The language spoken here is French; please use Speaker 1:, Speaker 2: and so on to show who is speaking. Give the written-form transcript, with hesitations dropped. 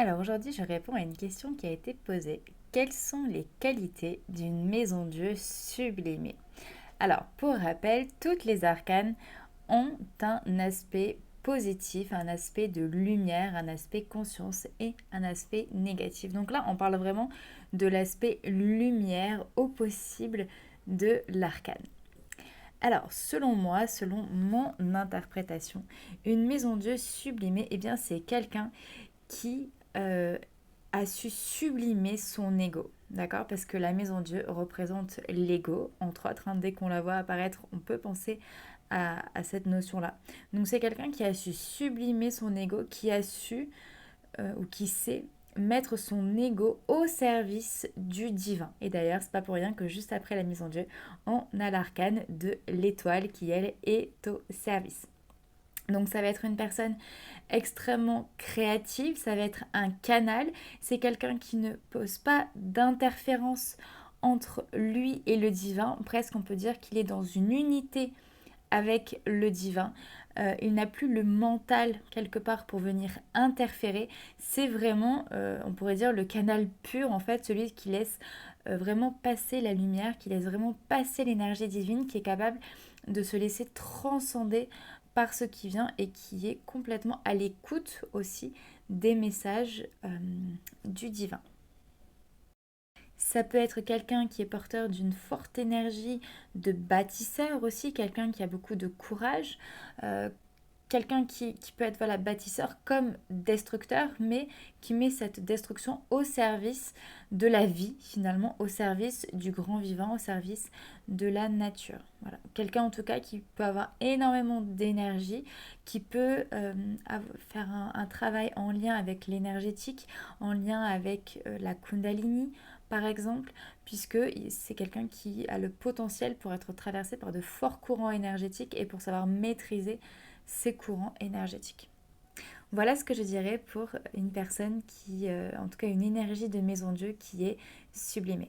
Speaker 1: Alors aujourd'hui, je réponds à une question qui a été posée. Quelles sont les qualités d'une maison Dieu sublimée? Alors, pour rappel, toutes les arcanes ont un aspect positif, un aspect de lumière, un aspect conscience et un aspect négatif. Donc là, on parle vraiment de l'aspect lumière au possible de l'arcane. Alors, selon moi, selon mon interprétation, une maison Dieu sublimée, eh bien, c'est quelqu'un qui a su sublimer son ego. D'accord? Parce que la maison Dieu représente l'ego, entre autres. Hein. Dès qu'on la voit apparaître, on peut penser à cette notion-là. Donc c'est quelqu'un qui a su sublimer son ego, qui a su ou qui sait mettre son ego au service du divin. Et d'ailleurs, c'est pas pour rien que juste après la mise en Dieu, on a l'arcane de l'étoile qui, elle, est au service. Donc ça va être une personne extrêmement créative, ça va être un canal, c'est quelqu'un qui ne pose pas d'interférence entre lui et le divin, presque on peut dire qu'il est dans une unité avec le divin. Il n'a plus le mental quelque part pour venir interférer. C'est vraiment, on pourrait dire, le canal pur, en fait, celui qui laisse vraiment passer la lumière, qui laisse vraiment passer l'énergie divine, qui est capable de se laisser transcender par ce qui vient et qui est complètement à l'écoute aussi des messages du divin. Ça peut être quelqu'un qui est porteur d'une forte énergie de bâtisseur aussi, quelqu'un qui a beaucoup de courage, euh, quelqu'un qui peut être voilà, bâtisseur comme destructeur, mais qui met cette destruction au service de la vie, finalement, au service du grand vivant, au service de la nature. Voilà. Quelqu'un en tout cas qui peut avoir énormément d'énergie, qui peut faire un travail en lien avec l'énergétique, en lien avec la Kundalini, par exemple, puisque c'est quelqu'un qui a le potentiel pour être traversé par de forts courants énergétiques et pour savoir maîtriser ces courants énergétiques. Voilà ce que je dirais pour une personne qui, en tout cas une énergie de maison Dieu qui est sublimée.